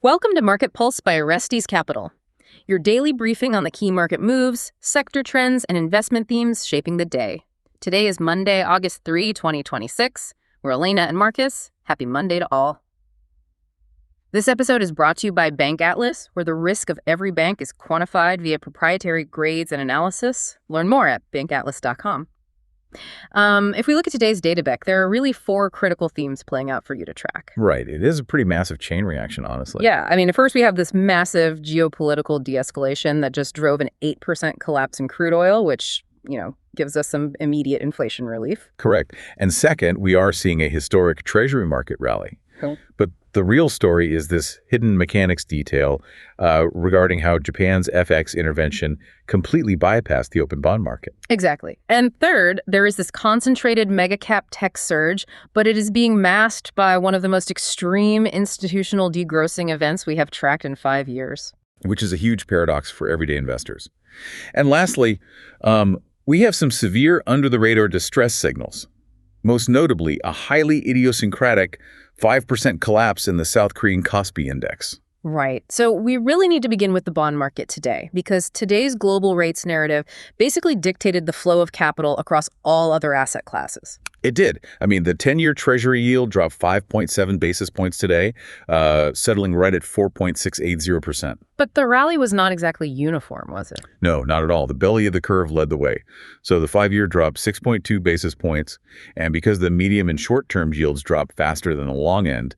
Welcome to Market Pulse by Orestes Capital, your daily briefing on the key market moves, sector trends, and investment themes shaping the day. Today is Monday, August 3, 2026. We're Elena and Marcus. Happy Monday to all. This episode is brought to you by Bank Atlas, where the risk of every bank is quantified via proprietary grades and analysis. Learn more at bankatlas.com. If we look at today's data deck, there are really four critical themes playing out for you to track. Right. It is a pretty massive chain reaction, honestly. Yeah. I mean, at first we have this massive geopolitical de-escalation that just drove an 8% collapse in crude oil, which, gives us some immediate inflation relief. Correct. And second, we are seeing a historic treasury market rally. Cool. But the real story is this hidden mechanics detail regarding how Japan's FX intervention completely bypassed the open bond market. Exactly. And third, there is this concentrated megacap tech surge, but it is being masked by one of the most extreme institutional degrossing events we have tracked in 5 years. Which is a huge paradox for everyday investors. And lastly, we have some severe under-the-radar distress signals. Most notably, a highly idiosyncratic 5% collapse in the South Korean Kospi index. Right. So we really need to begin with the bond market today, because today's global rates narrative basically dictated the flow of capital across all other asset classes. It did. I mean, the 10-year Treasury yield dropped 5.7 basis points today, settling right at 4.680%. But the rally was not exactly uniform, was it? No, not at all. The belly of the curve led the way. So the 5-year dropped 6.2 basis points, and because the medium and short-term yields dropped faster than the long end,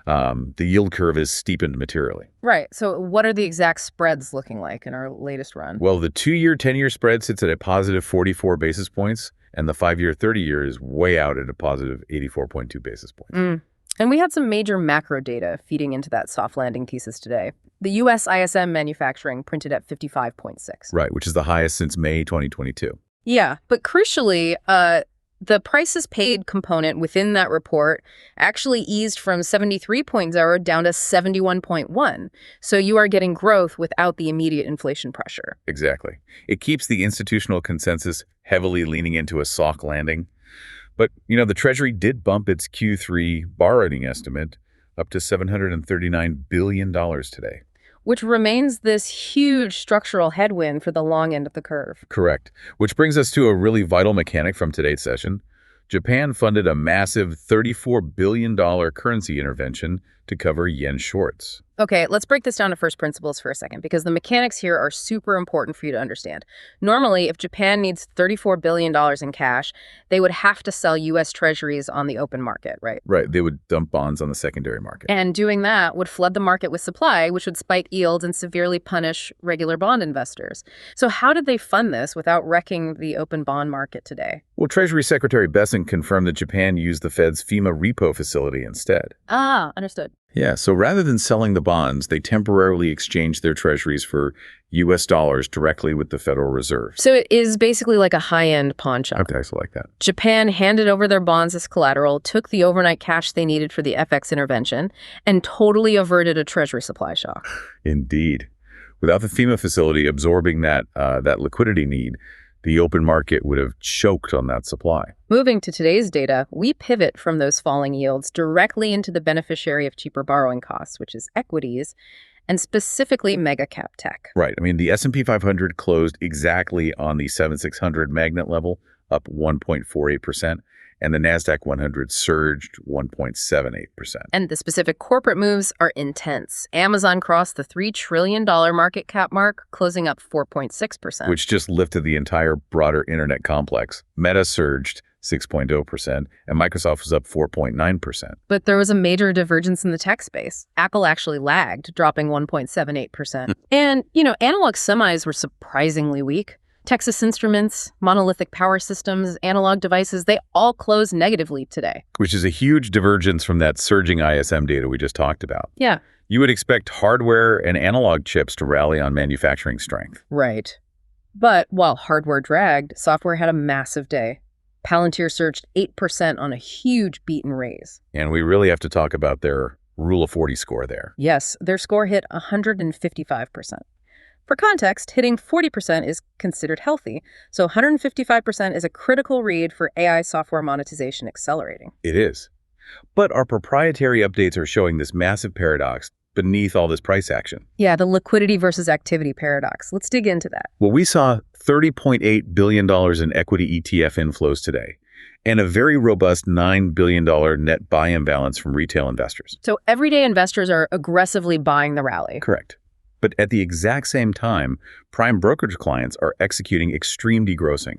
the yield curve is steepened materially. Right. So what are the exact spreads looking like in our latest run? Well, the 2-year, 10-year spread sits at a positive 44 basis points, and the 5-year, 30-year is way out at a positive 84.2 basis points. And we had some major macro data feeding into that soft landing thesis today. The U.S. ISM manufacturing printed at 55.6. Right, which is the highest since May 2022. Yeah, but crucially, the prices paid component within that report actually eased from 73.0 down to 71.1. So you are getting growth without the immediate inflation pressure. Exactly. It keeps the institutional consensus heavily leaning into a soft landing. But, the Treasury did bump its Q3 borrowing estimate up to $739 billion today. Which remains this huge structural headwind for the long end of the curve. Correct. Which brings us to a really vital mechanic from today's session. Japan funded a massive $34 billion currency intervention to cover yen shorts. Okay, let's break this down to first principles for a second, because the mechanics here are super important for you to understand. Normally, if Japan needs $34 billion in cash, they would have to sell U.S. treasuries on the open market, right? Right. They would dump bonds on the secondary market. And doing that would flood the market with supply, which would spike yields and severely punish regular bond investors. So how did they fund this without wrecking the open bond market today? Well, Treasury Secretary Bessent confirmed that Japan used the Fed's FEMA repo facility instead. Ah, understood. Yeah, so rather than selling the bonds, they temporarily exchanged their treasuries for U.S. dollars directly with the Federal Reserve. So it is basically like a high-end pawn shop. Okay, so like that. Japan handed over their bonds as collateral, took the overnight cash they needed for the FX intervention, and totally averted a treasury supply shock. Indeed. Without the FEMA facility absorbing that liquidity need, the open market would have choked on that supply. Moving to today's data, we pivot from those falling yields directly into the beneficiary of cheaper borrowing costs, which is equities, and specifically megacap tech. Right. I mean, the S&P 500 closed exactly on the 7,600 magnet level, up 1.48%, and the NASDAQ 100 surged 1.78%. And the specific corporate moves are intense. Amazon crossed the $3 trillion market cap mark, closing up 4.6%. Which just lifted the entire broader internet complex. Meta surged 6.0%, and Microsoft was up 4.9%. But there was a major divergence in the tech space. Apple actually lagged, dropping 1.78%. And, analog semis were surprisingly weak. Texas Instruments, monolithic power systems, analog devices, they all closed negatively today. Which is a huge divergence from that surging ISM data we just talked about. Yeah. You would expect hardware and analog chips to rally on manufacturing strength. Right. But while hardware dragged, software had a massive day. Palantir surged 8% on a huge beat and raise. And we really have to talk about their Rule of 40 score there. Yes, their score hit 155%. For context, hitting 40% is considered healthy, so 155% is a critical read for AI software monetization accelerating. It is. But our proprietary updates are showing this massive paradox. beneath all this price action? Yeah, the liquidity versus activity paradox. Let's dig into that. Well, we saw $30.8 billion in equity ETF inflows today, and a very robust $9 billion net buy imbalance from retail investors. So everyday investors are aggressively buying the rally. Correct. But at the exact same time, prime brokerage clients are executing extreme degrossing.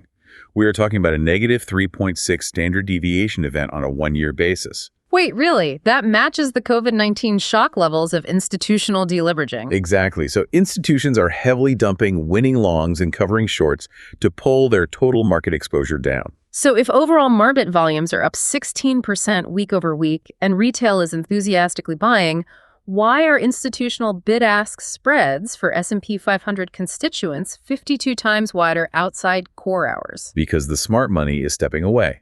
We are talking about a negative 3.6 standard deviation event on a one-year basis. Wait, really? That matches the COVID-19 shock levels of institutional deleveraging. Exactly. So institutions are heavily dumping winning longs and covering shorts to pull their total market exposure down. So if overall market volumes are up 16% week over week and retail is enthusiastically buying, why are institutional bid-ask spreads for S&P 500 constituents 52 times wider outside core hours? Because the smart money is stepping away.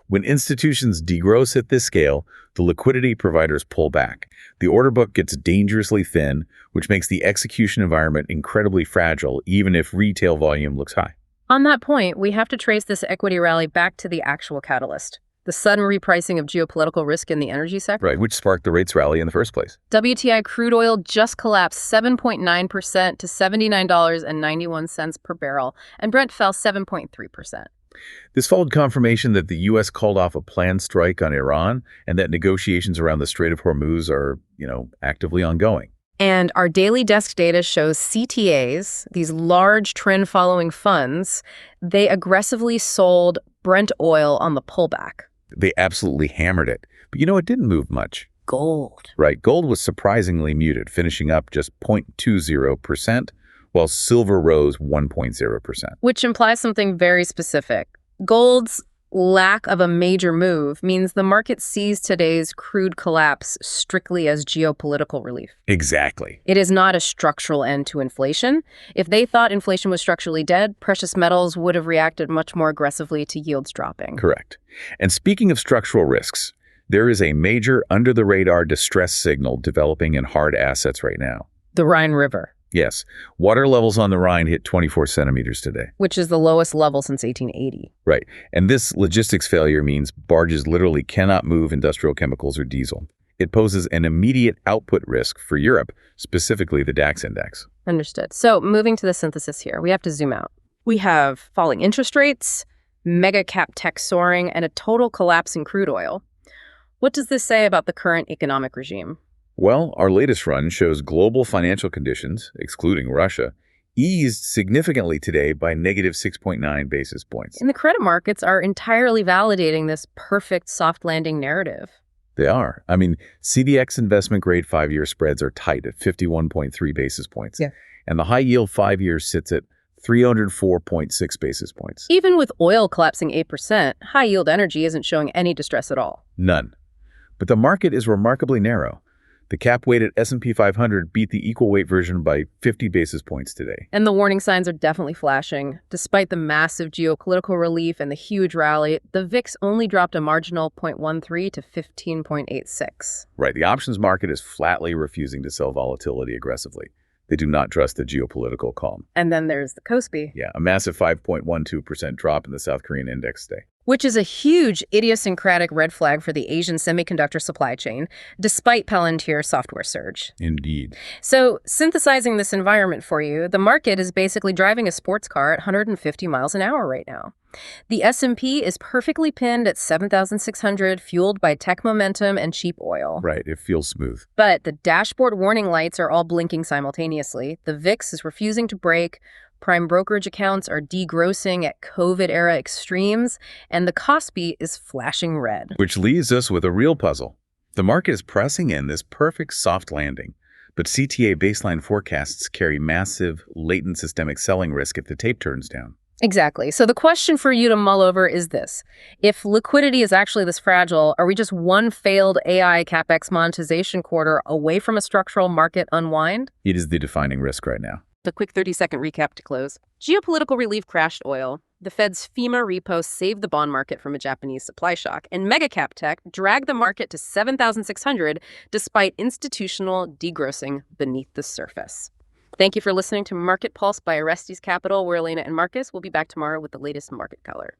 When institutions degross at this scale, the liquidity providers pull back. The order book gets dangerously thin, which makes the execution environment incredibly fragile, even if retail volume looks high. On that point, we have to trace this equity rally back to the actual catalyst, the sudden repricing of geopolitical risk in the energy sector. Right, which sparked the rates rally in the first place. WTI crude oil just collapsed 7.9% to $79.91 per barrel, and Brent fell 7.3%. This followed confirmation that the U.S. called off a planned strike on Iran and that negotiations around the Strait of Hormuz are, actively ongoing. And our daily desk data shows CTAs, these large trend-following funds, they aggressively sold Brent oil on the pullback. They absolutely hammered it. But it didn't move much. Gold. Right. Gold was surprisingly muted, finishing up just 0.20%, while silver rose 1.0%. Which implies something very specific. Gold's lack of a major move means the market sees today's crude collapse strictly as geopolitical relief. Exactly. It is not a structural end to inflation. If they thought inflation was structurally dead, precious metals would have reacted much more aggressively to yields dropping. Correct. And speaking of structural risks, there is a major under-the-radar distress signal developing in hard assets right now. The Rhine River. Yes. Water levels on the Rhine hit 24 centimeters today. Which is the lowest level since 1880. Right. And this logistics failure means barges literally cannot move industrial chemicals or diesel. It poses an immediate output risk for Europe, specifically the DAX index. Understood. So moving to the synthesis here, we have to zoom out. We have falling interest rates, megacap tech soaring, and a total collapse in crude oil. What does this say about the current economic regime? Well, our latest run shows global financial conditions, excluding Russia, eased significantly today by negative 6.9 basis points. And the credit markets are entirely validating this perfect soft landing narrative. They are. CDX investment grade 5-year spreads are tight at 51.3 basis points. Yeah. And the high yield 5 years sits at 304.6 basis points. Even with oil collapsing 8%, high yield energy isn't showing any distress at all. None. But the market is remarkably narrow. The cap-weighted S&P 500 beat the equal-weight version by 50 basis points today. And the warning signs are definitely flashing. Despite the massive geopolitical relief and the huge rally, the VIX only dropped a marginal 0.13 to 15.86. Right. The options market is flatly refusing to sell volatility aggressively. They do not trust the geopolitical calm. And then there's the Kospi. Yeah, a massive 5.12% drop in the South Korean index today. Which is a huge idiosyncratic red flag for the Asian semiconductor supply chain, despite Palantir's software surge. Indeed. So, synthesizing this environment for you, the market is basically driving a sports car at 150 miles an hour right now. The S&P is perfectly pinned at 7,600, fueled by tech momentum and cheap oil. Right, it feels smooth. But the dashboard warning lights are all blinking simultaneously. The VIX is refusing to break. Prime brokerage accounts are degrossing at COVID-era extremes, and the Kospi is flashing red. Which leaves us with a real puzzle. The market is pressing in this perfect soft landing, but CTA baseline forecasts carry massive, latent systemic selling risk if the tape turns down. Exactly. So the question for you to mull over is this. If liquidity is actually this fragile, are we just one failed AI-capex monetization quarter away from a structural market unwind? It is the defining risk right now. A quick 30-second recap to close. Geopolitical relief crashed oil. The Fed's FEMA repo saved the bond market from a Japanese supply shock. And megacap tech dragged the market to 7,600 despite institutional degrossing beneath the surface. Thank you for listening to Market Pulse by Orestes Capital. We're Elena and Marcus. We'll be back tomorrow with the latest market color.